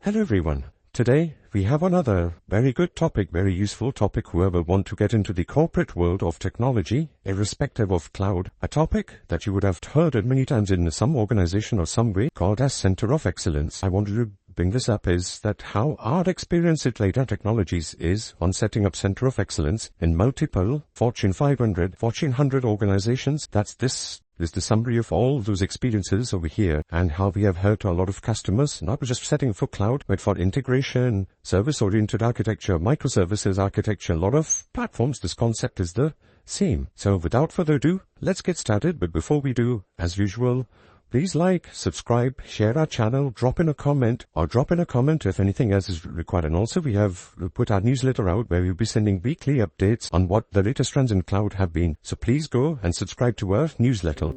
Hello everyone. Today we have another very good topic, very useful topic whoever want to get into the corporate world of technology, irrespective of cloud. A topic that you would have heard it many times in some organization or some way called as Center of Excellence. I wanted to bring this up is that how our experience at Arina Technologies is on setting up Center of Excellence in multiple Fortune 500, Fortune 100 organizations. This is the summary of all those experiences over here and how we have helped a lot of customers, not just setting for cloud, but for integration, service-oriented architecture, microservices architecture, a lot of platforms. This concept is the same. So without further ado, let's get started. But before we do, as usual, please like, subscribe, share our channel, drop in a comment if anything else is required. And also we have put our newsletter out where we'll be sending weekly updates on what the latest trends in cloud have been. So please go and subscribe to our newsletter.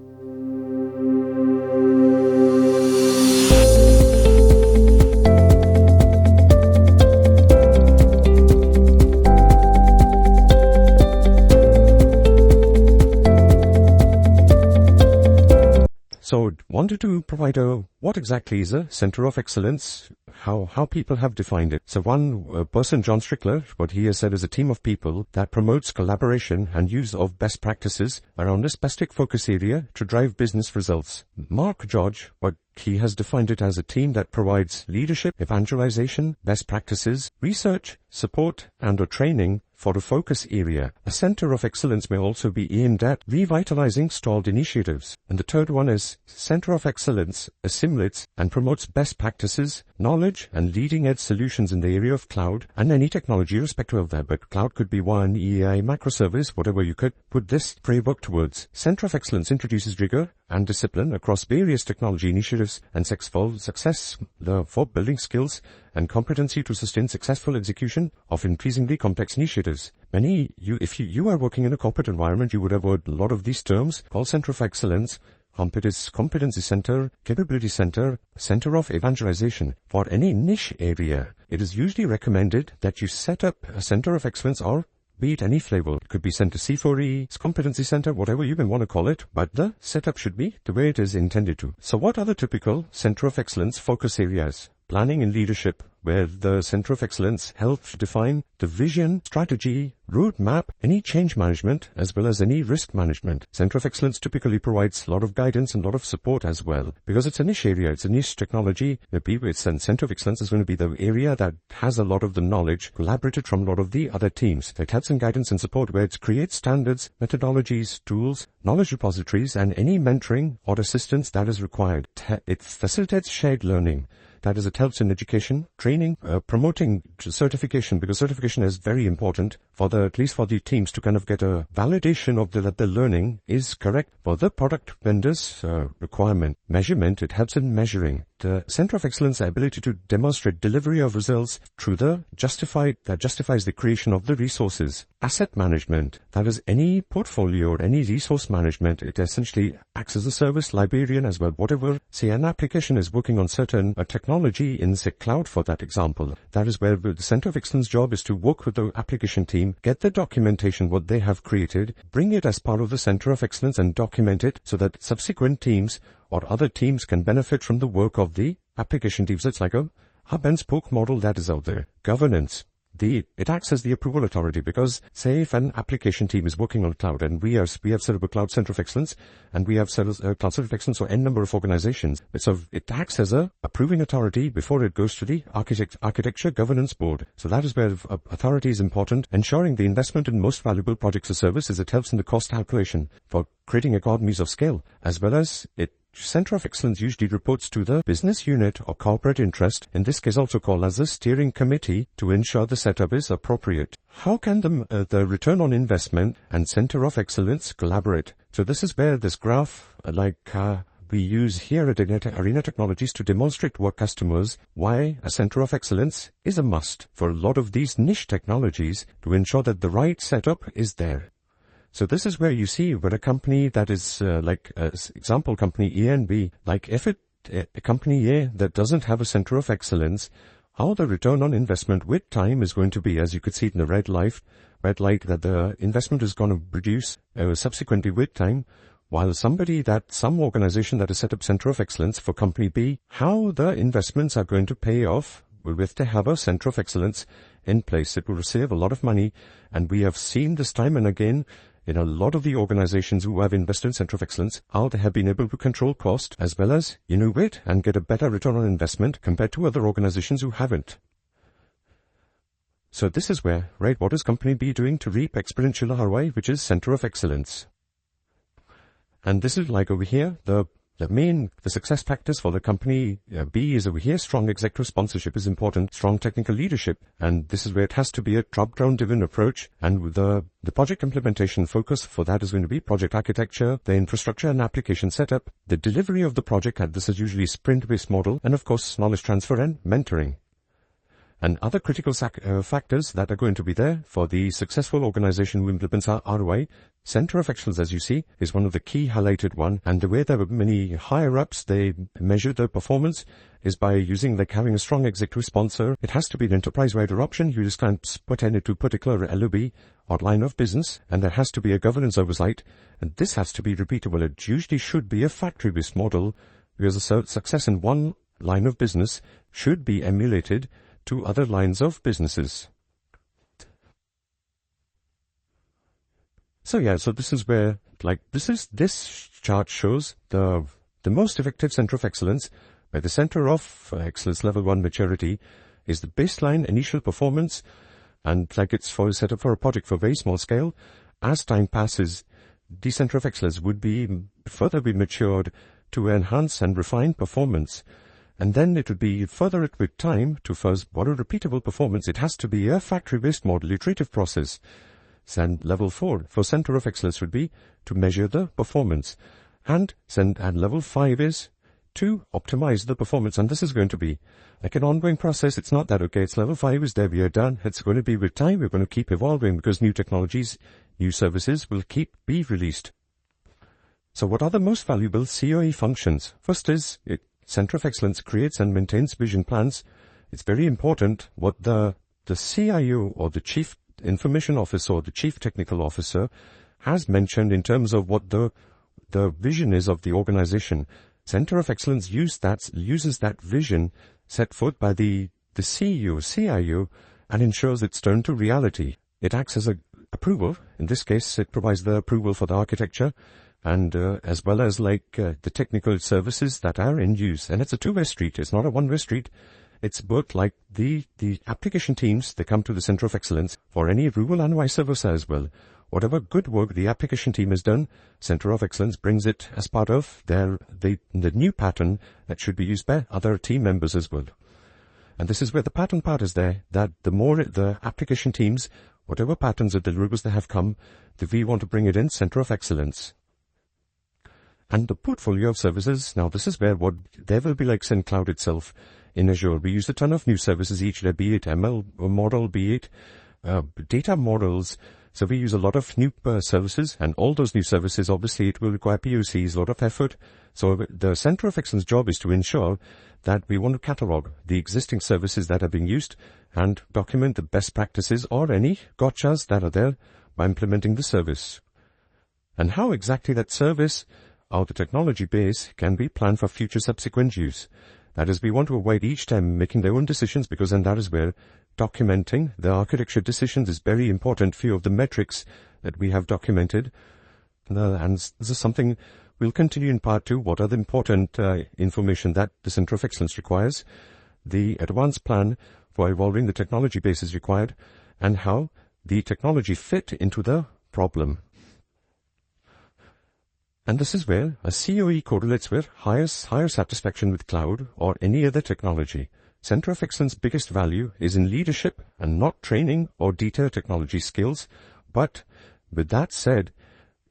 So wanted to provide what exactly is a Center of Excellence, how people have defined it. So one person, John Strickler, what he has said is a team of people that promotes collaboration and use of best practices around a specific focus area to drive business results. Mark George, what he has defined it as a team that provides leadership, evangelization, best practices, research, support, and or training for a focus area. A Center of Excellence may also be aimed at revitalizing stalled initiatives. And the third one is Center of Excellence assimilates and promotes best practices, knowledge, and leading-edge solutions in the area of cloud and any technology irrespective of that. But cloud could be one, EAI, microservice, whatever you could put this framework towards. Center of Excellence introduces rigor and discipline across various technology initiatives and success for building skills and competency to sustain successful execution of increasingly complex initiatives. If you are working in a corporate environment, you would have heard a lot of these terms called Center of Excellence, Competency Center, Capability Center, Center of Evangelization. For any niche area, it is usually recommended that you set up a Center of Excellence or be it any flavor. It could be Center C4E, Competency Center, whatever you may want to call it, but the setup should be the way it is intended to. So what are the typical Center of Excellence focus areas? Planning and leadership, where the Center of Excellence helps define the vision, strategy, roadmap, any change management, as well as any risk management. Center of Excellence typically provides a lot of guidance and a lot of support as well. Because it's a niche area, it's a niche technology, Center of Excellence is going to be the area that has a lot of the knowledge collaborated from a lot of the other teams. It helps in guidance and support where it creates standards, methodologies, tools, knowledge repositories, and any mentoring or assistance that is required. It facilitates shared learning. That is, it helps in education, training, promoting certification, because certification is very important for at least for the teams to kind of get a validation of that the learning is correct for the product vendor's requirement. Measurement, it helps in measuring. The Center of Excellence ability to demonstrate delivery of results through that justifies the creation of the resources. Asset management, that is any portfolio or any resource management. It essentially acts as a service librarian as well. Whatever, say an application is working on certain technology in say cloud for that example. That is where the Center of Excellence job is to work with the application team, get the documentation, what they have created, bring it as part of the Center of Excellence and document it so that subsequent teams or other teams can benefit from the work of the application teams. It's like a hub and spoke model that is out there. Governance. It acts as the approval authority because, say, if an application team is working on cloud and we have set up a Cloud Center of Excellence and we have set up a Cloud Center of Excellence for n number of organizations, so it acts as a approving authority before it goes to the architecture governance board. So that is where authority is important, ensuring the investment in most valuable projects or services. It helps in the cost calculation for creating economies of scale, as well as Center of Excellence usually reports to the business unit or corporate interest, in this case also called as the steering committee, to ensure the setup is appropriate. How can the return on investment and Center of Excellence collaborate? So this is where this graph, we use here at Arina Technologies to demonstrate to our customers why a Center of Excellence is a must for a lot of these niche technologies to ensure that the right setup is there. So this is where you see where a company that is example company A and B, like if a company A that doesn't have a Center of Excellence, how the return on investment with time is going to be, as you could see it in the red light that the investment is going to produce subsequently with time, while some organization that has set up Center of Excellence for company B, how the investments are going to pay off well, if they have a center of excellence in place, it will save a lot of money. And we have seen this time and again in a lot of the organizations who have invested in center of excellence, how they have been able to control cost as well as innovate and get a better return on investment compared to other organizations who haven't. So this is where, right, what is company B doing to reap exponential ROI, which is center of excellence? And this is like over here, the success factors for the company B is over here. Strong executive sponsorship is important, strong technical leadership, and this is where it has to be a top-down driven approach. And the project implementation focus for that is going to be project architecture, the infrastructure and application setup, the delivery of the project, and this is usually sprint-based model, and of course knowledge transfer and mentoring. And other critical factors that are going to be there for the successful organization who implements our ROI, center of excellence, as you see, is one of the key highlighted one. And the way there are many higher ups, they measure their performance is by using like having a strong executive sponsor. It has to be an enterprise-wide option. You just can't put any to particular LOB or line of business, and there has to be a governance oversight. And this has to be repeatable. It usually should be a factory-based model because the success in one line of business should be emulated to other lines of businesses. So yeah, so this is where, like, this chart shows the most effective center of excellence, where the center of excellence level 1 maturity is the baseline initial performance, and like it's set up for a project for very small scale. As time passes, the center of excellence would be further matured to enhance and refine performance. And then it would be further with time to first what a repeatable performance. It has to be a factory-based model, iterative process. And level 4 for center of excellence would be to measure the performance. And level 5 is to optimize the performance. And this is going to be like an ongoing process. It's not that, okay, it's level 5 is there, we are done. It's going to be with time. We're going to keep evolving because new technologies, new services will be released. So what are the most valuable COE functions? First is Center of Excellence creates and maintains vision plans. It's very important what the CIO or the Chief Information Officer or the Chief Technical Officer has mentioned in terms of what the vision is of the organization. Center of Excellence uses that vision set forth by the CEO, CIO, and ensures it's turned to reality. It acts as a approval. In this case, it provides the approval for the architecture, and as well as like the technical services that are in use. And it's a two-way street. It's not a one-way street. It's both like the application teams, they come to the Center of Excellence for any rule and vice versa as well. Whatever good work the application team has done, Center of Excellence brings it as part of the new pattern that should be used by other team members as well. And this is where the pattern part is there, that the more the application teams, whatever patterns or deliverables they have come, we want to bring it in Center of Excellence. And the portfolio of services, now this is where there will be like Cloud itself in Azure. We use a ton of new services each day, be it ML model, be it data models. So we use a lot of new services, and all those new services, obviously it will require POCs, a lot of effort. So the Center of Excellence job is to ensure that we want to catalog the existing services that are being used and document the best practices or any gotchas that are there by implementing the service. And how exactly that service or the technology base can be planned for future subsequent use. That is, we want to avoid each time making their own decisions, because then that is where documenting the architecture decisions is very important. Few of the metrics that we have documented. And this is something we'll continue in part 2. What are the important information that the Center of Excellence requires? The advanced plan for evolving the technology base is required, and how the technology fit into the problem. And this is where a COE correlates with higher satisfaction with cloud or any other technology. Center of Excellence biggest value is in leadership and not training or detailed technology skills. But with that said,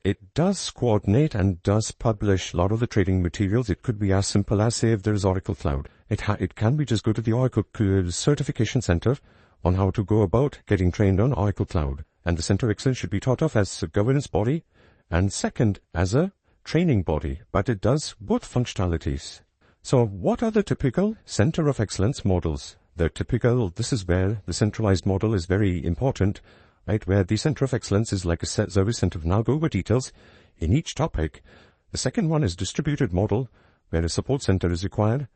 it does coordinate and does publish a lot of the training materials. It could be as simple as, say, if there is Oracle Cloud. It can be just go to the Oracle Certification Center on how to go about getting trained on Oracle Cloud. And the Center of Excellence should be thought of as a governance body, and second, as a training body, but it does both functionalities. So what are the typical Center of Excellence models? This is where the centralized model is very important, right? Where the Center of Excellence is like a service center. Now go over details in each topic. The second one is distributed model, where a support center is required.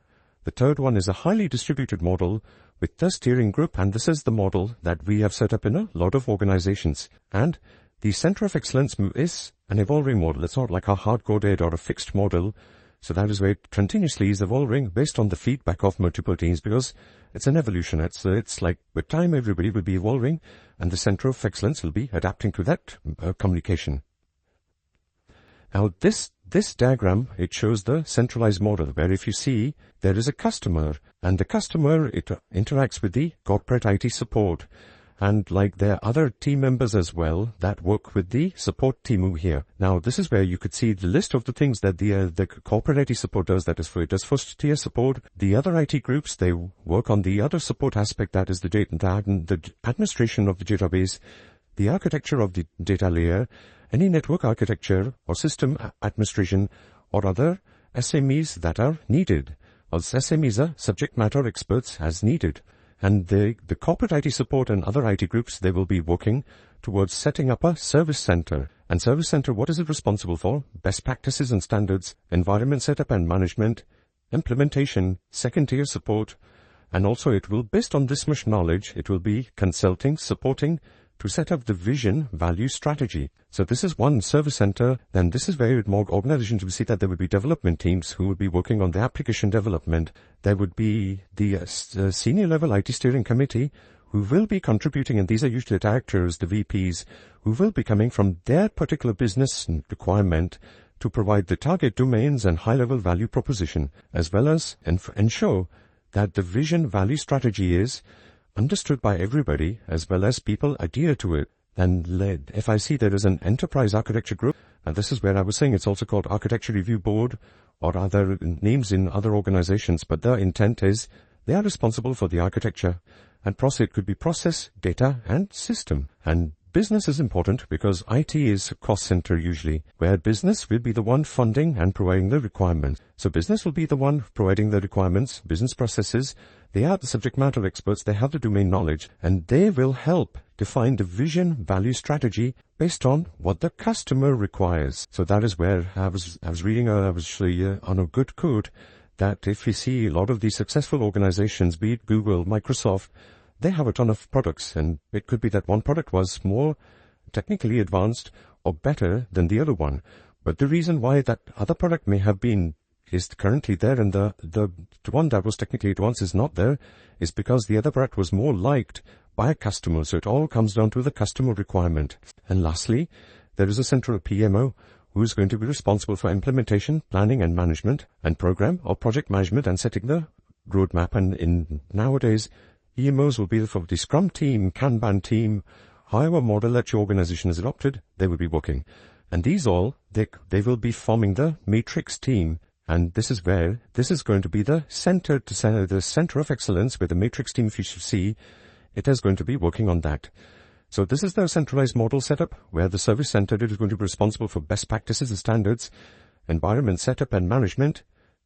The third one is a highly distributed model with the steering group, and this is the model that we have set up in a lot of organizations. And the Center of Excellence is an evolving model. It's not like a hard-coded or a fixed model. So that is where it continuously is evolving based on the feedback of multiple teams, because it's an evolution. It's like with time everybody will be evolving, and the Center of Excellence will be adapting to that communication. Now this diagram, it shows the centralized model, where if you see there is a customer, and the customer, it interacts with the corporate IT support, and like there are other team members as well that work with the support team here. Now this is where you could see the list of the things that the corporate IT support does. That is, it does first tier support. The other IT groups, they work on the other support aspect, that is the administration of the database, the architecture of the data layer, any network architecture or system administration, or other SMEs that are needed. Also, SMEs are subject matter experts as needed. And the corporate IT support and other IT groups, they will be working towards setting up a service center. And service center, what is it responsible for? Best practices and standards, environment setup and management, implementation, second tier support, and also it will, based on this much knowledge, it will be consulting, supporting to set up the vision, value, strategy. So this is one service center. Then this is where more organizations will see that there would be development teams who would be working on the application development. There would be the senior level IT steering committee who will be contributing, and these are usually the directors, the VPs, who will be coming from their particular business requirement to provide the target domains and high-level value proposition, as well as ensure that the vision, value, strategy is understood by everybody, as well as people adhere to it. And if I see there is an enterprise architecture group, and this is where I was saying it's also called Architecture Review Board or other names in other organizations, but their intent is they are responsible for the architecture, and it could be process, data, and system. And business is important because IT is a cost center usually, where business will be the one funding and providing the requirements. So business will be the one providing the requirements, business processes. They are the subject matter experts, they have the domain knowledge, and they will help define the vision, value, strategy based on what the customer requires. So that is where I was reading, I was actually on a good quote, that if you see a lot of these successful organizations, be it Google, Microsoft, they have a ton of products, and it could be that one product was more technically advanced or better than the other one. But the reason why that other product may have been is currently there and the one that was technically advanced is not there, is because the other product was more liked by a customer. So it all comes down to the customer requirement. And lastly, there is a central PMO who is going to be responsible for implementation, planning and management, and program or project management and setting the roadmap. And in nowadays, EMOs will be for the Scrum team, Kanban team, however model that your organization has adopted, they will be working. And these all, they will be forming the matrix team. And this is where, this is going to be the center of excellence, where the matrix team, if you should see, it is going to be working on that. So this is the centralized model setup, where the service center is going to be responsible for best practices and standards, environment setup and management,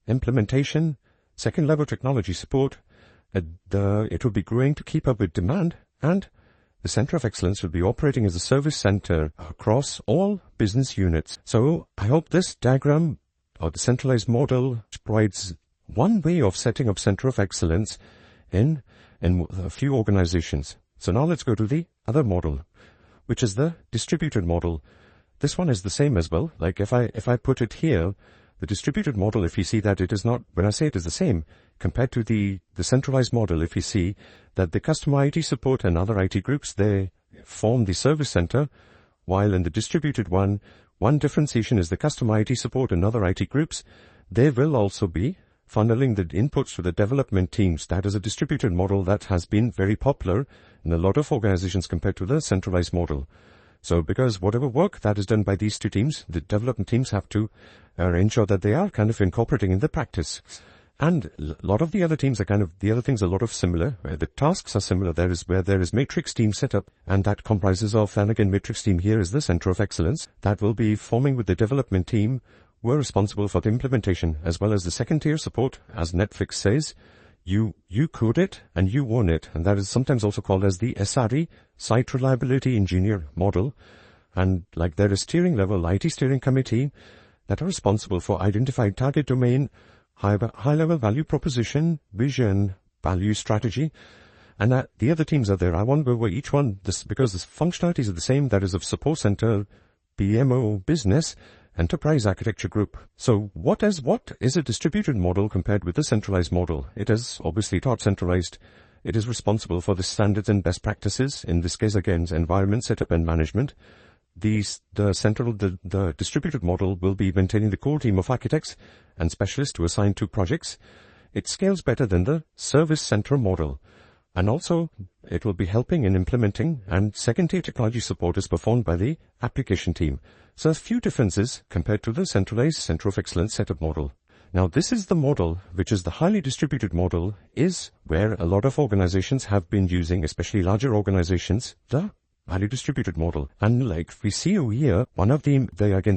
implementation, second level technology support. It will be growing to keep up with demand, and the Center of Excellence will be operating as a service center across all business units. So I hope this diagram or the centralized model provides one way of setting up Center of Excellence in a few organizations. So now let's go to the other model, which is the distributed model. This one is the same as well. Like if I put it here, the distributed model, if you see that it is not, when I say it is the same, compared to the centralized model, if you see that the customer IT support and other IT groups, they form the service center, while in the distributed one differentiation is the customer IT support and other IT groups, they will also be funneling the inputs to the development teams. That is a distributed model that has been very popular in a lot of organizations compared to the centralized model. So because whatever work that is done by these two teams, the development teams have to ensure that they are kind of incorporating in the practice. And a lot of the other teams are the other things are a lot of similar, where the tasks are similar. There is matrix team set up, and that comprises of, and again, matrix team here is the Center of Excellence that will be forming with the development team who are responsible for the implementation, as well as the second tier support. As Netflix says, you code it and you own it. And that is sometimes also called as the SRE, Site Reliability Engineer model. And like there is steering level, IT steering committee that are responsible for identifying target domain, high-level value proposition, vision, value strategy, and that the other teams are there. I won't go over each one because the functionalities are the same. That is of support center, PMO, business, enterprise architecture group. So what is a distributed model compared with the centralized model? It is obviously taught centralized. It is responsible for the standards and best practices. In this case, again, environment setup and management. The distributed model will be maintaining the core team of architects and specialists to assign to projects. It scales better than the service center model. And also, it will be helping in implementing, and second-tier technology support is performed by the application team. So a few differences compared to the centralized Center of Excellence setup model. Now, this is the model, which is the highly distributed model, is where a lot of organizations have been using, especially larger organizations, the highly distributed model. And like we see over here, one of the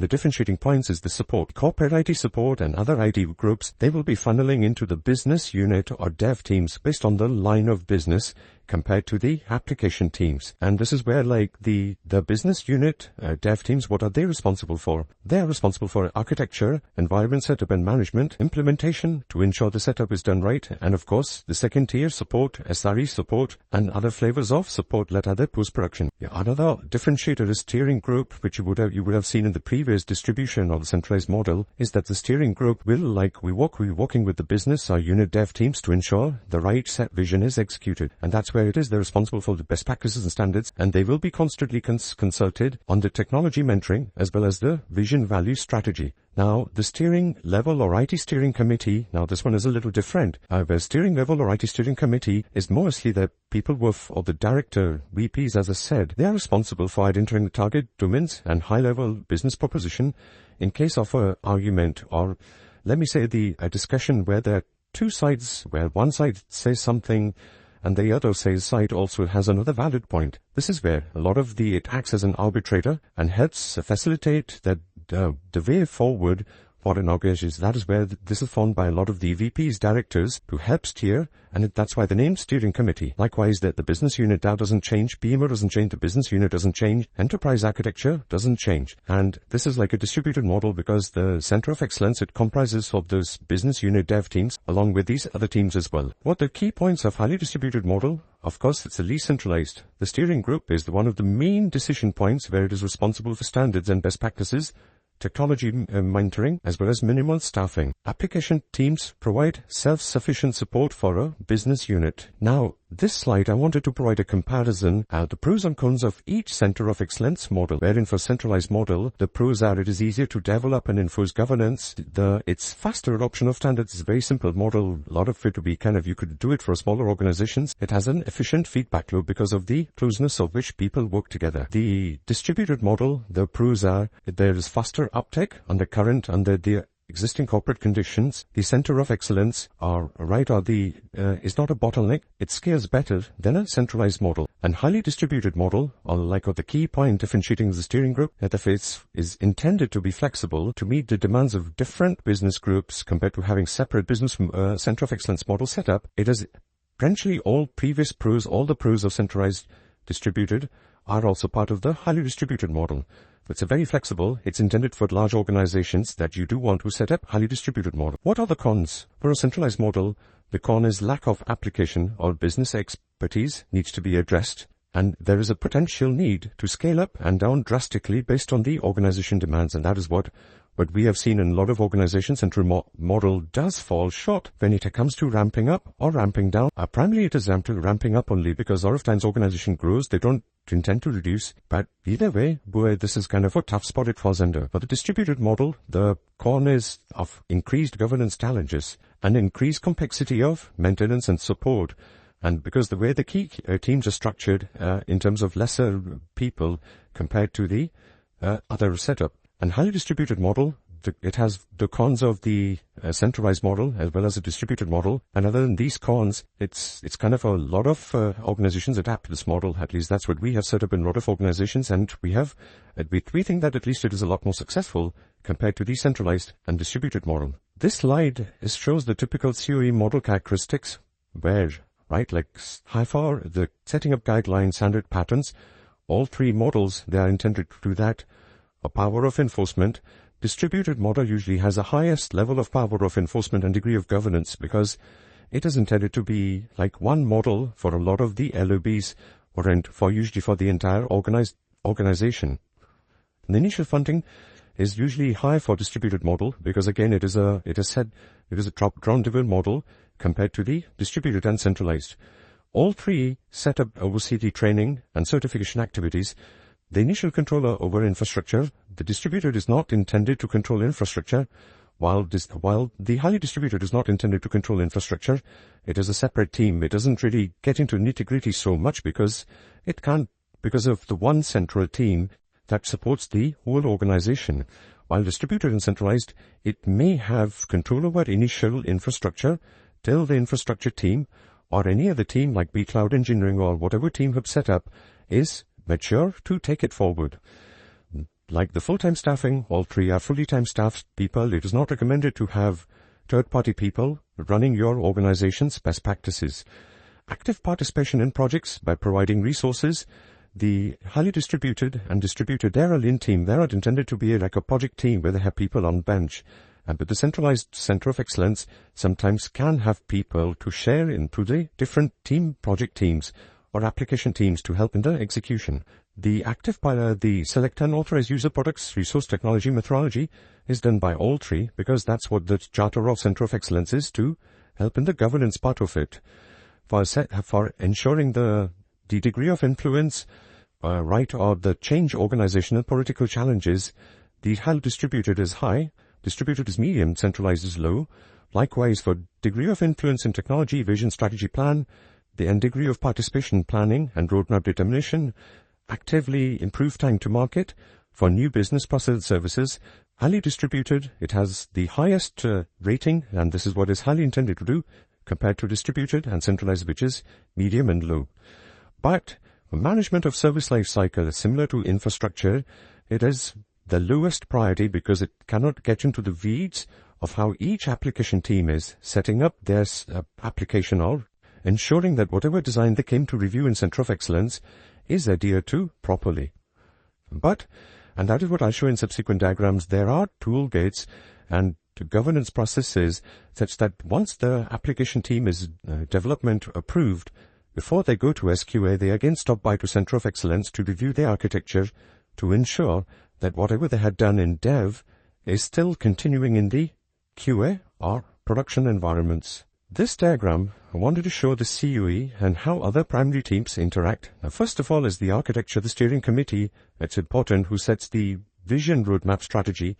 differentiating points is the support. Corporate IT support and other IT groups, they will be funneling into the business unit or dev teams based on the line of business compared to the application teams. And this is where like the business unit dev teams, what are they responsible for? They are responsible for architecture, environment setup and management, implementation to ensure the setup is done right, and of course the second tier support, SRE support, and other flavors of support that are the post-production. Another differentiator is steering group, which you would have seen in the previous distribution of the centralized model, is that the steering group will, like we're working with the business or unit dev teams to ensure the right set vision is executed. And that's where it is. They're responsible for the best practices and standards, and they will be constantly consulted on the technology mentoring as well as the vision value strategy. Now, the steering level or IT steering committee, now this one is a little different. Where steering level or IT steering committee is mostly the people or the director, VPs, as I said. They are responsible for identifying the target domains and high-level business proposition in case of an argument, or let me say a discussion where there are two sides, where one side says something and the other side also has another valid point. This is where a lot of it acts as an arbitrator and helps facilitate the way forward for an organization. That is where this is formed by a lot of the VPs, directors, who help steer, and that's why the name steering committee. Likewise, that the business unit now doesn't change, PMO doesn't change, the business unit doesn't change, enterprise architecture doesn't change. And this is like a distributed model because the Center of Excellence, it comprises of those business unit dev teams along with these other teams as well. What the key points of highly distributed model? Of course, it's the least centralized. The steering group is one of the main decision points where it is responsible for standards and best practices, technology mentoring, as well as minimal staffing. Application teams provide self-sufficient support for a business unit. Now, this slide, I wanted to provide a comparison of the pros and cons of each Center of Excellence model, wherein for centralized model, the pros are it is easier to develop and enforce governance. It's faster adoption of standards. It's a very simple model. A lot of it to be you could do it for smaller organizations. It has an efficient feedback loop because of the closeness of which people work together. The distributed model, the pros are there is faster uptake under the existing corporate conditions. The Center of Excellence is not a bottleneck. It scales better than a centralized model. And highly distributed model, the key point differentiating the steering group, is intended to be flexible to meet the demands of different business groups compared to having separate business Center of Excellence model set up. It is essentially all the pros of centralized distributed are also part of the highly distributed model. It's a very flexible. It's intended for large organizations that you do want to set up highly distributed model. What are the cons? For a centralized model, the con is lack of application or business expertise needs to be addressed, and there is a potential need to scale up and down drastically based on the organization demands, and that is what we have seen in a lot of organizations. Central model does fall short when it comes to ramping up or ramping down. Primarily it is ramping up only because a lot of times organization grows, they don't intend to reduce, but either way, this is kind of a tough spot it falls under. For the distributed model, the con is of increased governance challenges and increased complexity of maintenance and support. And because the way the key teams are structured in terms of lesser people compared to the other setup. And highly distributed model, it has the cons of the centralized model as well as a distributed model. And other than these cons, it's kind of a lot of organizations adapt to this model. At least that's what we have set up in a lot of organizations, and we think that at least it is a lot more successful compared to the centralized and distributed model. This slide shows the typical COE model characteristics where, the setting up guidelines, standard patterns, all three models, they are intended to do that. A power of enforcement, distributed model usually has the highest level of power of enforcement and degree of governance because it is intended to be like one model for a lot of the LOBs or usually for the entire organization. And the initial funding is usually high for distributed model because again it is a top-down model compared to the distributed and centralized. All three set up oversee the training and certification activities. The initial controller over infrastructure, the distributed is not intended to control infrastructure, while the highly distributed is not intended to control infrastructure. It is a separate team. It doesn't really get into nitty-gritty so much because of the one central team that supports the whole organization. While distributed and centralized, it may have control over initial infrastructure till the infrastructure team or any other team like B Cloud Engineering or whatever team have set up is mature to take it forward. Like the full-time staffing, all three are fully time staffed people. It is not recommended to have third-party people running your organization's best practices. Active participation in projects by providing resources. The highly distributed and distributed, they're a lean team. They're not intended to be like a project team where they have people on bench. But the centralized center of excellence sometimes can have people to share into the different project teams or application teams to help in the execution. The the select and authorize user products resource technology methodology is done by all three because that's what the charter of center of excellence is, to help in the governance part of it. For ensuring the degree of influence, or the change organizational political challenges, the highly distributed is high, distributed is medium, centralized is low. Likewise, for degree of influence in technology, vision, strategy, plan, the degree of participation, planning, and roadmap determination, actively improve time to market for new business process services. Highly distributed, it has the highest rating, and this is what is highly intended to do, compared to distributed and centralized, which is medium and low. But management of service life cycle is similar to infrastructure. It is the lowest priority because it cannot get into the weeds of how each application team is setting up their application or ensuring that whatever design they came to review in Center of Excellence is adhered to properly. And that is what I'll show in subsequent diagrams, there are tool gates and governance processes such that once the application team is development approved, before they go to SQA, they again stop by to Center of Excellence to review their architecture to ensure that whatever they had done in dev is still continuing in the QA or production environments. This diagram, I wanted to show the COE and how other primary teams interact. Now, first of all is the architecture, the steering committee. It's important who sets the vision roadmap strategy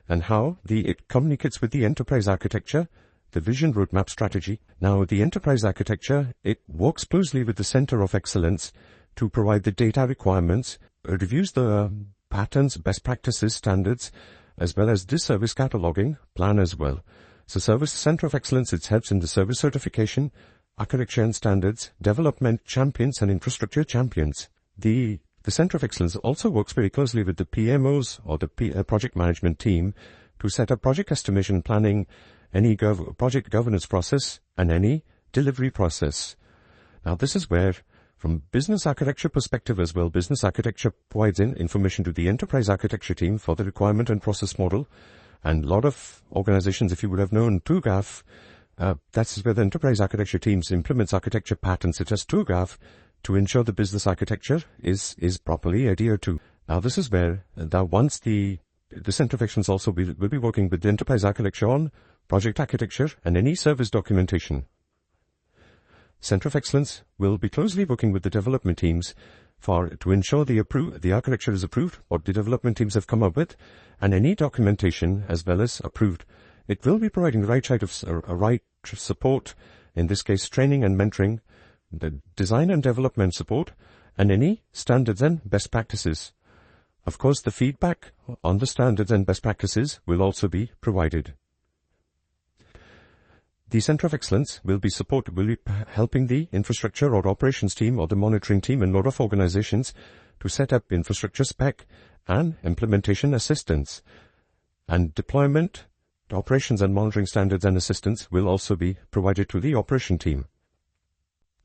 and how it communicates with the enterprise architecture, the vision roadmap strategy. Now, the enterprise architecture, it works closely with the Center of Excellence to provide the data requirements, reviews the patterns, best practices, standards, as well as this service cataloging plan as well. So Service Center of Excellence, it helps in the service certification, architecture and standards, development champions and infrastructure champions. The Center of Excellence also works very closely with the PMOs or the project management team to set up project estimation planning, any project governance process, and any delivery process. Now this is where, from business architecture perspective as well, business architecture provides information to the enterprise architecture team for the requirement and process model. And a lot of organizations, if you would have known TOGAF, that's where the enterprise architecture teams implements architecture patterns such as TOGAF to ensure the business architecture is properly adhered to. Now this is where once the Center of Excellence also will be working with the enterprise architecture on project architecture and any service documentation. Center of Excellence will be closely working with the development teams to ensure the architecture is approved, what the development teams have come up with, and any documentation as well as approved. It will be providing the right support, in this case training and mentoring, the design and development support, and any standards and best practices. Of course, the feedback on the standards and best practices will also be provided. The Center of Excellence will be helping the infrastructure or operations team or the monitoring team in a lot of organizations to set up infrastructure spec and implementation assistance. And deployment, operations and monitoring standards and assistance will also be provided to the operation team.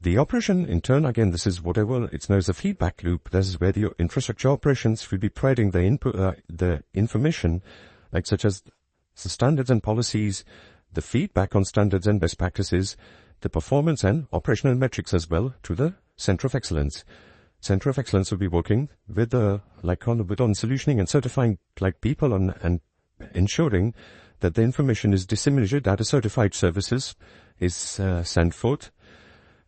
The operation, in turn, again, this is whatever it's known as a feedback loop. This is where the infrastructure operations will be providing the information like such as the standards and policies, the feedback on standards and best practices, the performance and operational metrics as well to the Center of Excellence. Center of Excellence will be working with on solutioning and certifying people and ensuring that the information is disseminated at a certified services is sent forth.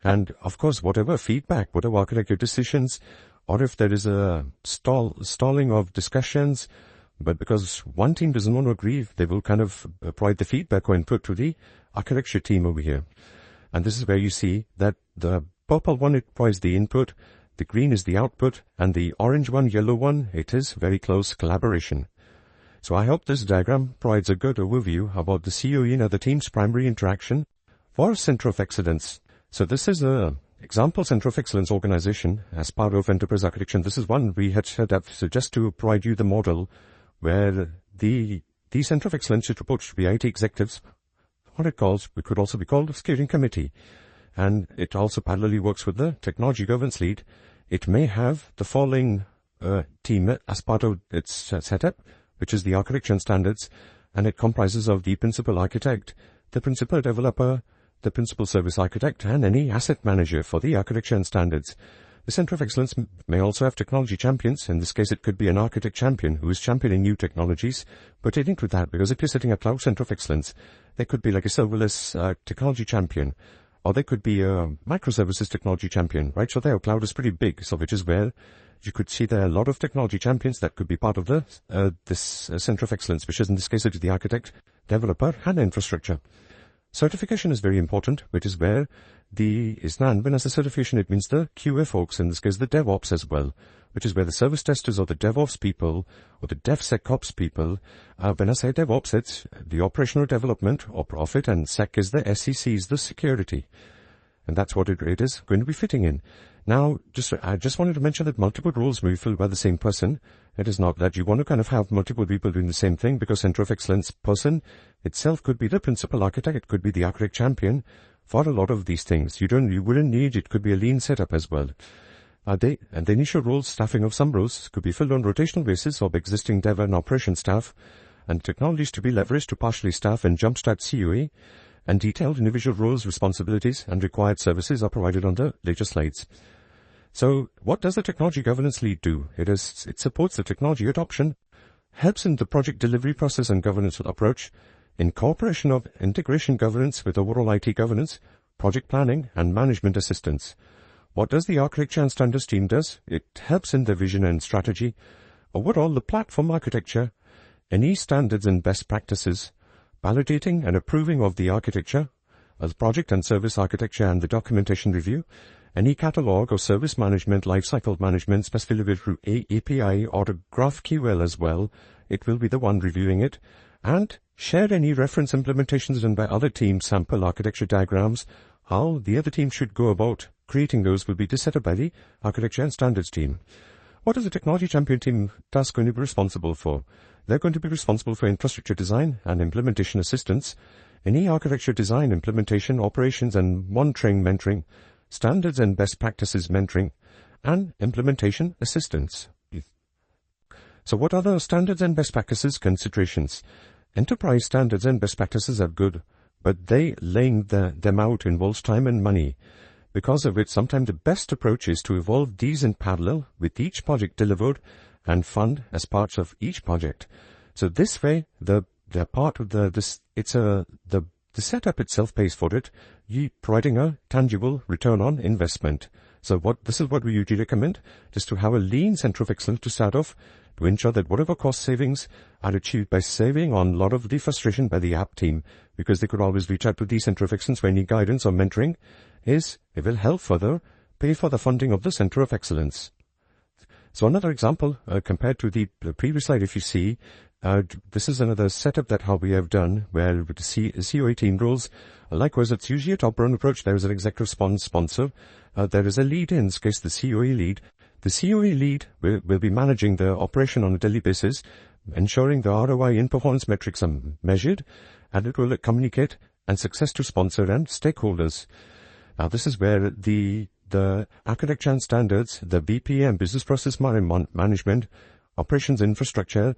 And of course, whatever feedback, whatever architecture decisions, or if there is a stalling of discussions, but because one team doesn't want to agree, they will kind of provide the feedback or input to the architecture team over here. And this is where you see that the purple one, it provides the input, the green is the output, and the orange one, yellow one, it is very close collaboration. So I hope this diagram provides a good overview about the COE and other team's primary interaction for Center of Excellence. So this is a example Center of Excellence organization as part of enterprise architecture. This is one we had set up, so just to provide you the model where the Center of Excellence should report to the IT executives, what it could also be called a steering committee. And it also parallelly works with the technology governance lead. It may have the following team as part of its setup, which is the architecture and standards, and it comprises of the principal architect, the principal developer, the principal service architect, and any asset manager for the architecture and standards. The Center of Excellence may also have technology champions. In this case, it could be an architect champion who is championing new technologies pertaining to that, because if you're setting a cloud Center of Excellence, there could be like a serverless technology champion, or there could be a microservices technology champion, right? So their cloud is pretty big, so which is where you could see there are a lot of technology champions that could be part of the this Center of Excellence, which is in this case it is the architect, developer, and infrastructure. Certification is very important, which is where when I say certification, it means the QA folks, in this case the DevOps as well, which is where the service testers or the DevOps people or the DevSecOps people, when I say DevOps, it's the operational development or profit, and Sec is the SEC, is the security. And that's what it is going to be fitting in. Now, I just wanted to mention that multiple roles may be filled by the same person. It is not that you want to kind of have multiple people doing the same thing, because Center of Excellence person itself could be the principal architect, it could be the architect champion for a lot of these things. You wouldn't need, it could be a lean setup as well. And the initial roles, staffing of some roles, could be filled on rotational basis of existing dev and operation staff, and technologies to be leveraged to partially staff and jumpstart COE, and detailed individual roles, responsibilities, and required services are provided on the later slides. So what does the technology governance lead do? It supports the technology adoption, helps in the project delivery process and governance approach, incorporation of integration governance with overall IT governance, project planning, and management assistance. What does the architecture and standards team does? It helps in the vision and strategy, overall the platform architecture, any standards and best practices, validating and approving of the architecture, as project and service architecture and the documentation review, any catalog or service management, lifecycle management, specifically through API or the GraphQL as well. It will be the one reviewing it. And share any reference implementations done by other teams, sample architecture diagrams. How the other team should go about creating those will be set up by the architecture and standards team. What is the technology champion team task going to be responsible for? They're going to be responsible for infrastructure design and implementation assistance, any architecture design, implementation, operations and monitoring, mentoring, standards and best practices mentoring, and implementation assistance. So what are the standards and best practices considerations? Enterprise standards and best practices are good, but laying them out involves time and money. Because of it, sometimes the best approach is to evolve these in parallel with each project delivered and fund as parts of each project. So this way, the setup itself pays for it, you providing a tangible return on investment. So this is what we usually recommend, just to have a lean Center of Excellence to start off, to ensure that whatever cost savings are achieved by saving on a lot of the frustration by the app team, because they could always reach out to the Center of Excellence for any guidance or mentoring, it will help further pay for the funding of the Center of Excellence. So another example, compared to the previous slide, if you see, this is another setup that how we have done, where with the COE team roles, likewise, it's usually a top-down approach. There is an executive sponsor. There is a lead in this case, the COE lead. The COE lead will be managing the operation on a daily basis, ensuring the ROI in performance metrics are measured, and it will communicate and success to sponsor and stakeholders. Now, this is where the architecture and standards, the BPM, business process management, operations infrastructure,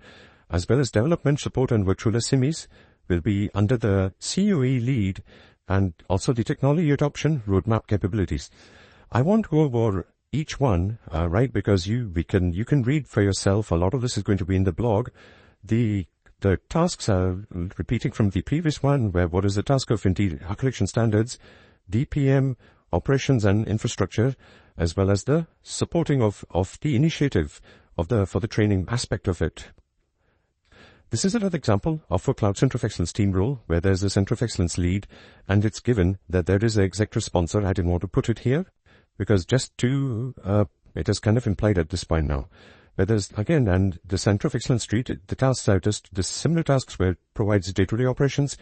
as well as development support and virtual SMEs will be under the COE lead, and also the technology adoption roadmap capabilities. I won't go over each one, right, because you can read for yourself. A lot of this is going to be in the blog. The tasks are repeating from the previous one, where what is the task of indeed architecture standards, DPM, operations and infrastructure, as well as the supporting of the initiative for the training aspect of it. This is another example of a Cloud Center of Excellence team role, where there's a Center of Excellence lead, and it's given that there is an executive sponsor. I didn't want to put it here, because just to, it is kind of implied at this point now. Where there's, again, and the Center of Excellence the tasks are just the similar tasks where it provides day-to-day operations,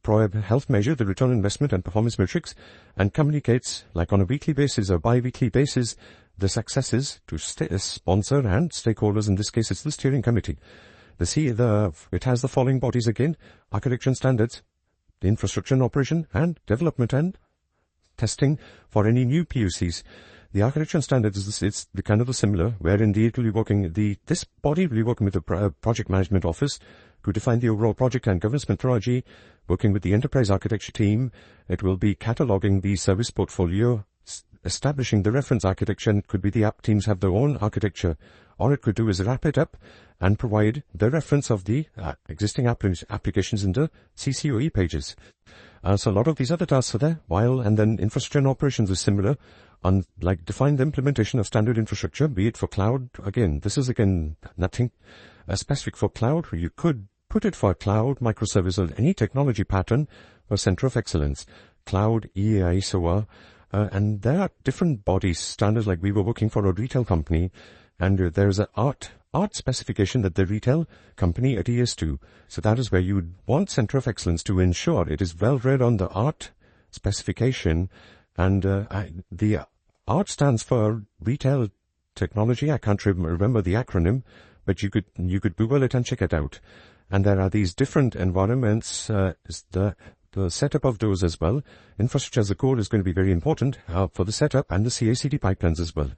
health measure, the return on investment and performance metrics, and communicates, like on a weekly basis or bi-weekly basis, the successes to sponsor and stakeholders. In this case, it's the steering committee. It has the following bodies again: architecture and standards, the infrastructure and operation, and development and testing for any new POCs. The architecture and standards it's the kind of the similar, where indeed it will be working, this body will be working with the project management office to define the overall project and governance methodology, working with the enterprise architecture team. It will be cataloging the service portfolio, establishing the reference architecture, and it could be the app teams have their own architecture. Or it could do is wrap it up and provide the reference of the existing applications in the CCOE pages. So a lot of these other tasks are there, and then infrastructure and operations is similar, like define the implementation of standard infrastructure, be it for cloud. Again, this is nothing specific for cloud. You could put it for cloud, microservice, or any technology pattern or Center of Excellence, cloud, EAI, SOA. And there are different bodies, standards, like we were working for a retail company, and there's an art specification that the retail company adheres to. So that is where you would want Center of Excellence to ensure it is well read on the art specification. And the art stands for retail technology. I can't remember the acronym, but you could Google it and check it out. And there are these different environments, the setup of those as well. Infrastructure as a code is going to be very important for the setup, and the CI/CD pipelines as well.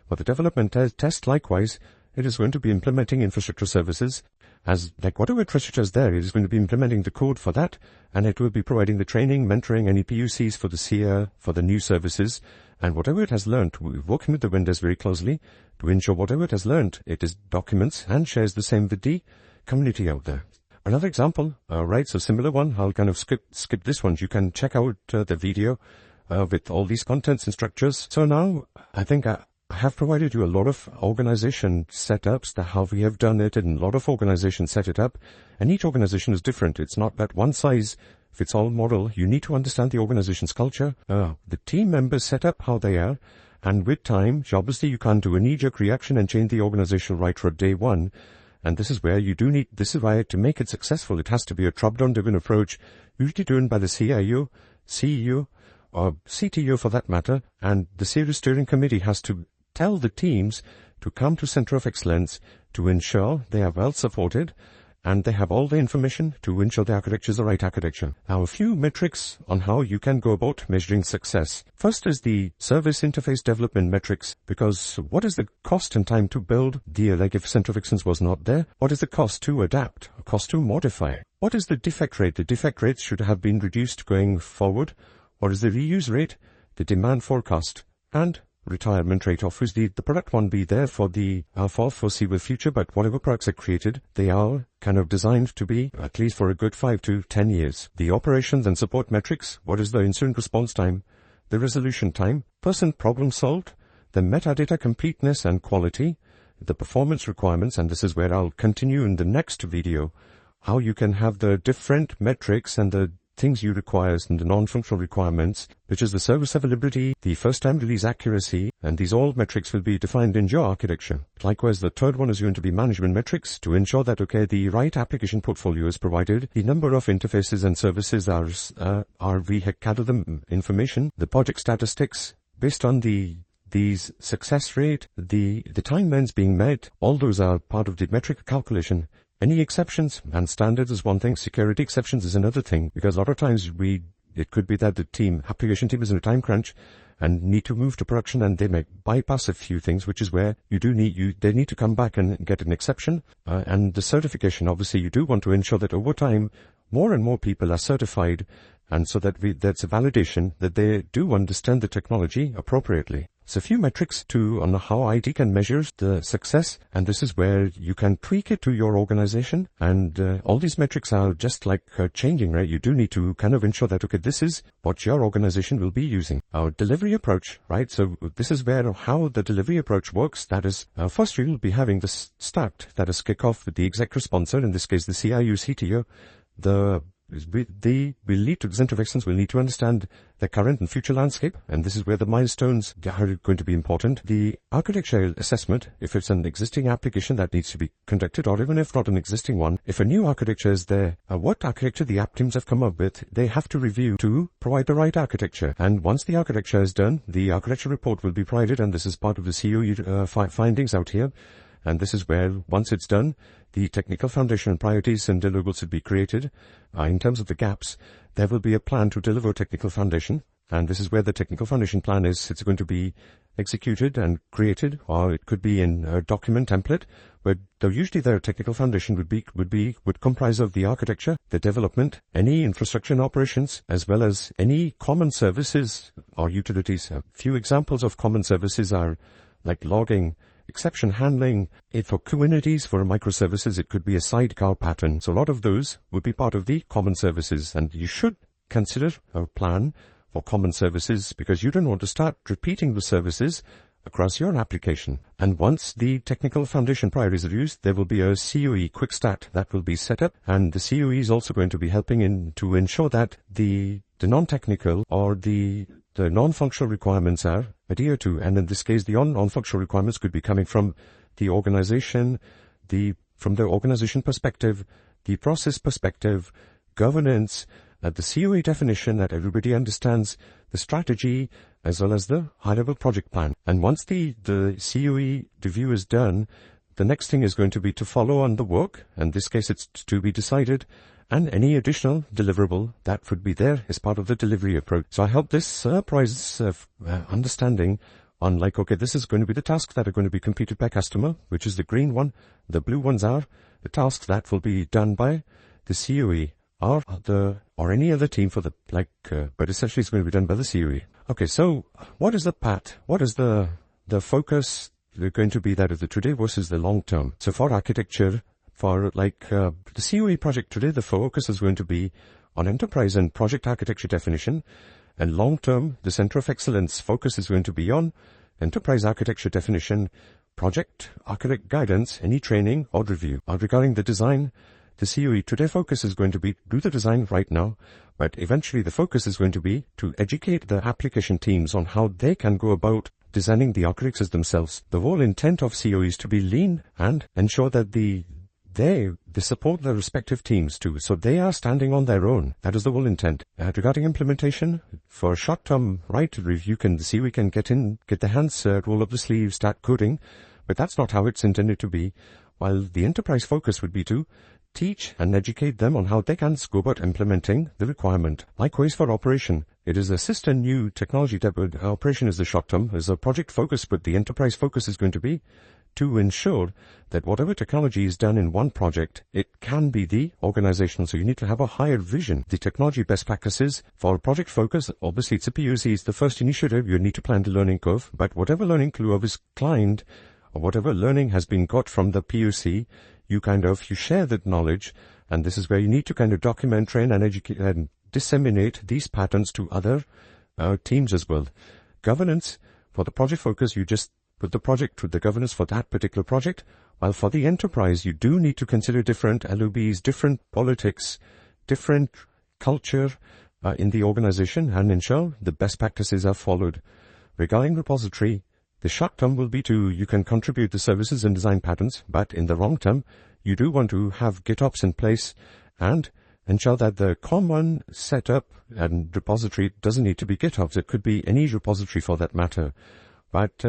For the development test, likewise, it is going to be implementing infrastructure services. As like whatever infrastructure is there, it is going to be implementing the code for that, and it will be providing the training, mentoring, any PUCs for the CIA, for the new services, and whatever it has learned, we're working with the vendors very closely to ensure whatever it has learned, it is documents and shares the same with the community out there. Another example, right, so similar one, I'll kind of skip this one. You can check out the video with all these contents and structures. So now, I think I have provided you a lot of organization setups, how we have done it, and a lot of organizations set it up, and each organization is different. It's not that one size fits all model. You need to understand the organization's culture, the team members set up how they are, and with time, obviously you can't do a knee-jerk reaction and change the organization right for day one. And this is where this is why to make it successful, it has to be a top-down driven approach, usually driven by the CIO, CEO, or CTO for that matter, and the serious steering committee has to tell the teams to come to Center of Excellence to ensure they are well supported and they have all the information to ensure the architecture is the right architecture. Now, a few metrics on how you can go about measuring success. First is the service interface development metrics, because what is the cost and time to build like if Center of Excellence was not there? What is the cost to adapt, cost to modify? What is the defect rate? The defect rates should have been reduced going forward. What is the reuse rate, the demand forecast, and retirement rate? Obviously, the product won't be there for the foreseeable future, but whatever products are created, they are kind of designed to be at least for a good 5 to 10 years. The operations and support metrics, what is the incident response time, the resolution time, % problem solved, the metadata completeness and quality, the performance requirements, and this is where I'll continue in the next video, how you can have the different metrics and the things you require and the non-functional requirements, which is the service availability, the first-time release accuracy, and these all metrics will be defined in your architecture. Likewise, the third one is going to be management metrics to ensure that, the right application portfolio is provided, the number of interfaces and services we gather the information, the project statistics, based on these success rate, the timelines being met, all those are part of the metric calculation. Any exceptions and standards is one thing, security exceptions is another thing, because a lot of times we It could be that the application team is in a time crunch and need to move to production, and they may bypass a few things, which is where they need to come back and get an exception. And the certification, obviously, you do want to ensure that over time, more and more people are certified, and so that that's a validation that they do understand the technology appropriately. So a few metrics on how IT can measure the success, and this is where you can tweak it to your organization. And all these metrics are just like changing, right? You do need to kind of ensure that, okay, this is what your organization will be using. Our delivery approach, right? So this is how the delivery approach works. That is, first you'll be having this start, that is kick off with the exec sponsor, in this case the CIO, CTO. They will lead to the Center of Excellence, will need to understand the current and future landscape, and this is where the milestones are going to be important. The architecture assessment, if it's an existing application that needs to be conducted, or even if not an existing one, if a new architecture is there, what architecture the app teams have come up with, they have to review to provide the right architecture. And once the architecture is done, the architecture report will be provided, and this is part of the CEO findings out here. And this is where, once it's done, the technical foundation and priorities and deliverables will be created. In terms of the gaps, there will be a plan to deliver a technical foundation. And this is where the technical foundation plan is. It's going to be executed and created, or it could be in a document template, but usually their technical foundation would comprise of the architecture, the development, any infrastructure and operations, as well as any common services or utilities. A few examples of common services are like logging, exception handling. For Kubernetes, for microservices, it could be a sidecar pattern. So a lot of those would be part of the common services, and you should consider a plan for common services, because you don't want to start repeating the services across your application. And once the technical foundation priorities are used, there will be a COE quick start that will be set up, and the COE is also going to be helping to ensure that the non-technical or the non-functional requirements are adhered to. And in this case, the non-functional requirements could be coming from the organization, from the organization perspective, the process perspective, governance, the COE definition, that everybody understands the strategy as well as the high-level project plan. And once the COE review is done, the next thing is going to be to follow on the work. In this case, it's to be decided, and any additional deliverable that would be there as part of the delivery approach. So I hope this provides understanding on, like, okay, this is going to be the tasks that are going to be completed by customer, which is the green one. The blue ones are the tasks that will be done by the COE or any other team but essentially it's going to be done by the COE. Okay, so what is the path? What is the focus going to be that of the today versus the long term? So for architecture, for the COE project today, the focus is going to be on enterprise and project architecture definition, and long term, the Center of Excellence focus is going to be on enterprise architecture definition, project architect guidance, any training or review. Regarding the design, the COE today focus is going to be do the design right now, but eventually the focus is going to be to educate the application teams on how they can go about designing the architectures themselves. The whole intent of COE is to be lean and ensure that they support their respective teams too, so they are standing on their own. That is the whole intent. Regarding implementation, for short-term review, the COE can get their hands, roll up the sleeves, start coding, but that's not how it's intended to be. While the enterprise focus would be to teach and educate them on how they can go about implementing the requirement. Likewise for operation, it is assist a new technology deployed. Operation is the short term, is a project focus, but the enterprise focus is going to be to ensure that whatever technology is done in one project, it can be the organizational. So you need to have a higher vision. The technology best practices for project focus, obviously it's a POC, it's the first initiative. You need to plan the learning curve, but whatever learning curve is climbed, or whatever learning has been got from the POC, you share that knowledge, and this is where you need to document, train, and educate and disseminate these patterns to other teams as well. Governance, for the project focus, you just put the project to the governance for that particular project, while for the enterprise, you do need to consider different LOBs, different politics, different culture in the organization, and ensure the best practices are followed. Regarding repository, the short term will be you can contribute the services and design patterns, but in the long term, you do want to have GitOps in place and ensure that the common setup and repository doesn't need to be GitOps. It could be any repository for that matter. But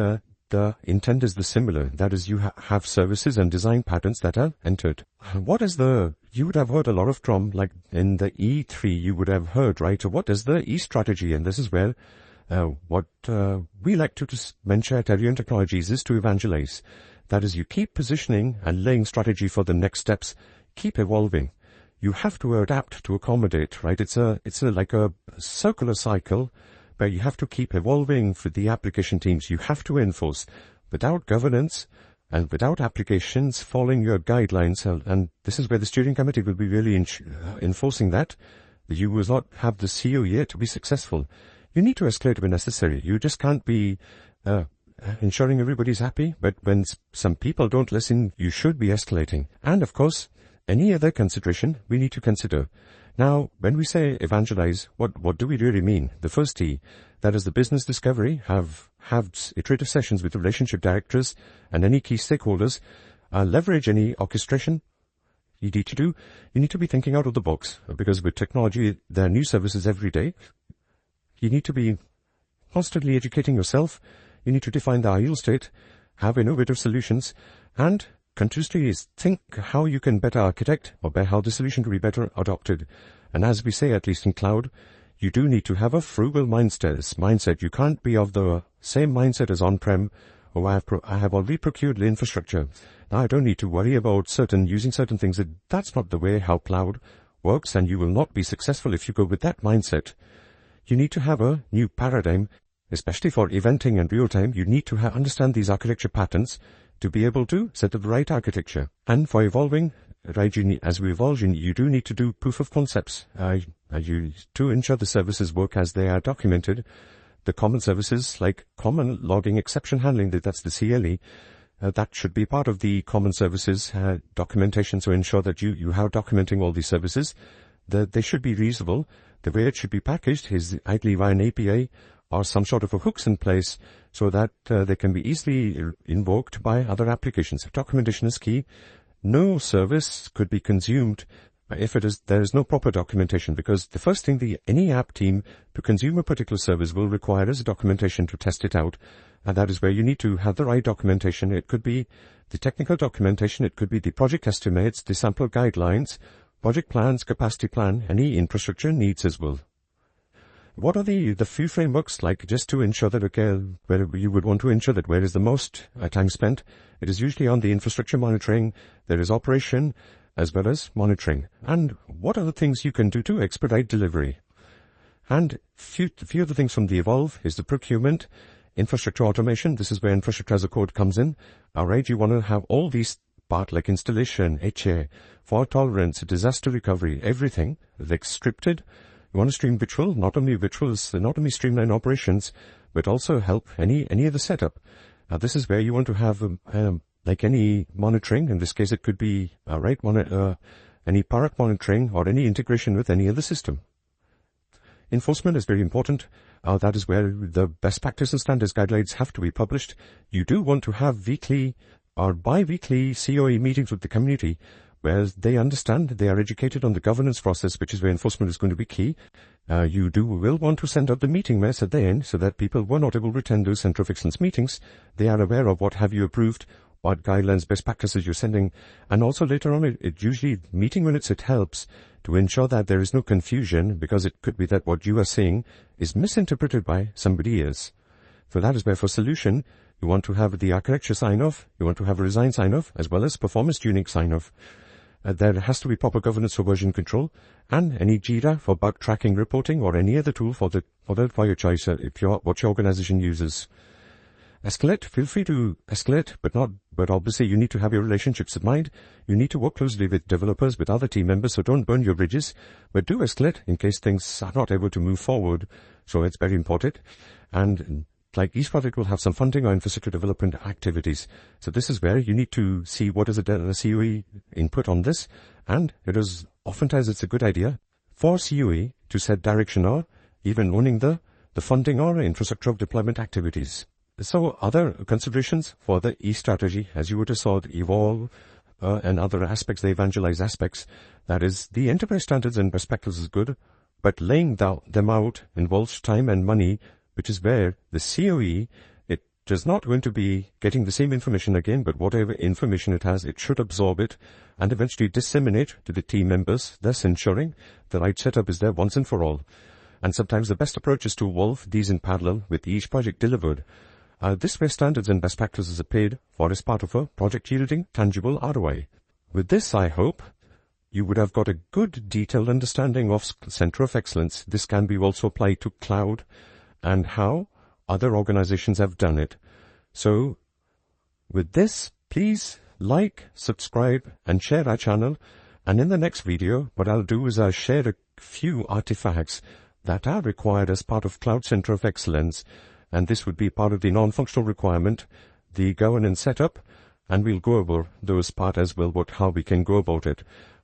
the intent is the similar. That is, you have services and design patterns that are entered. What is you would have heard a lot of from, like in the E3, you would have heard, right? So what is the E strategy? And this is where what we like to mention at Arina Technologies is to evangelize. That is, you keep positioning and laying strategy for the next steps, keep evolving. You have to adapt to accommodate, right? It's like a circular cycle where you have to keep evolving for the application teams. You have to enforce. Without governance and without applications following your guidelines, and this is where the steering committee will be really enforcing that, you will not have the CEO yet to be successful. You need to escalate when necessary. You just can't be ensuring everybody's happy, but when some people don't listen, you should be escalating. And of course, any other consideration we need to consider. Now, when we say evangelize, what do we really mean? The first T, that is the business discovery, have iterative sessions with the relationship directors and any key stakeholders, leverage any orchestration you need to do. You need to be thinking out of the box, because with technology, there are new services every day. You need to be constantly educating yourself. You need to define the ideal state, have innovative solutions, and continuously think how you can better architect or how the solution can be better adopted. And as we say, at least in cloud, you do need to have a frugal mindset. You can't be of the same mindset as on-prem, or I have already procured the infrastructure. Now I don't need to worry about using certain things. That's not the way how cloud works, and you will not be successful if you go with that mindset. You need to have a new paradigm, especially for eventing and real-time. You need to understand these architecture patterns to be able to set up the right architecture. And for evolving, right, as we evolve, you do need to do proof of concepts. To ensure the services work as they are documented. The common services like common logging, exception handling, that's the CLE, that should be part of the common services documentation. So ensure that you are documenting all these services. They should be reusable. The way it should be packaged is ideally via an API or some sort of a hooks in place so that they can be easily invoked by other applications. If documentation is key, no service could be consumed if there is no proper documentation, because the first thing any app team to consume a particular service will require is documentation to test it out. And that is where you need to have the right documentation. It could be the technical documentation, it could be the project estimates, the sample guidelines, project plans, capacity plan, any infrastructure needs as well. What are the few frameworks, like, just to ensure that, okay, where you would want to ensure that where is the most time spent? It is usually on the infrastructure monitoring. There is operation as well as monitoring. And what are the things you can do to expedite delivery? And few of the things from the evolve is the procurement, infrastructure automation. This is where infrastructure as a code comes in. All right, you want to have all these part like installation, HA, fault tolerance, disaster recovery, everything like scripted. You want to stream not only streamline operations, but also help any of the setup. Now, this is where you want to have like any monitoring. In this case, it could be any product monitoring or any integration with any other system. Enforcement is very important. That is where the best practice and standards guidelines have to be published. You do want to have weekly or bi-weekly COE meetings with the community, where they understand, they are educated on the governance process, which is where enforcement is going to be key. You will want to send out the meeting minutes at the end so that people who are not able to attend those Center of Excellence meetings, they are aware of what have you approved, what guidelines, best practices you're sending. And also later on, it usually, meeting minutes, it helps to ensure that there is no confusion, because it could be that what you are saying is misinterpreted by somebody else. So that is where for solution, you want to have the architecture sign-off, you want to have a design sign-off, as well as performance tuning sign-off. There has to be proper governance for version control, and any Jira for bug tracking reporting, or any other tool for your choice, what your organization uses. Escalate, feel free to escalate, but obviously you need to have your relationships in mind. You need to work closely with developers, with other team members, so don't burn your bridges, but do escalate in case things are not able to move forward. So it's very important. And like each project will have some funding or infrastructure development activities. So this is where you need to see what is the COE input on this. And oftentimes it's a good idea for COE to set direction or even owning the funding or infrastructure of deployment activities. So other considerations for the E strategy, as you would have saw, the evolve and other aspects, the evangelize aspects, that is the enterprise standards and best practices is good, but laying them out involves time and money, which is where the COE, is not going to be getting the same information again, but whatever information it has, it should absorb it and eventually disseminate to the team members, thus ensuring the right setup is there once and for all. And sometimes the best approach is to evolve these in parallel with each project delivered. This way standards and best practices are paid for as part of a project yielding tangible ROI. With this, I hope you would have got a good detailed understanding of Center of Excellence. This can be also applied to cloud and how other organizations have done it. So with this, please like, subscribe and share our channel. And in the next video, what I'll do is I'll share a few artifacts that are required as part of Cloud Center of Excellence. And this would be part of the non-functional requirement, the governance setup, and we'll go over those part as well, how we can go about it.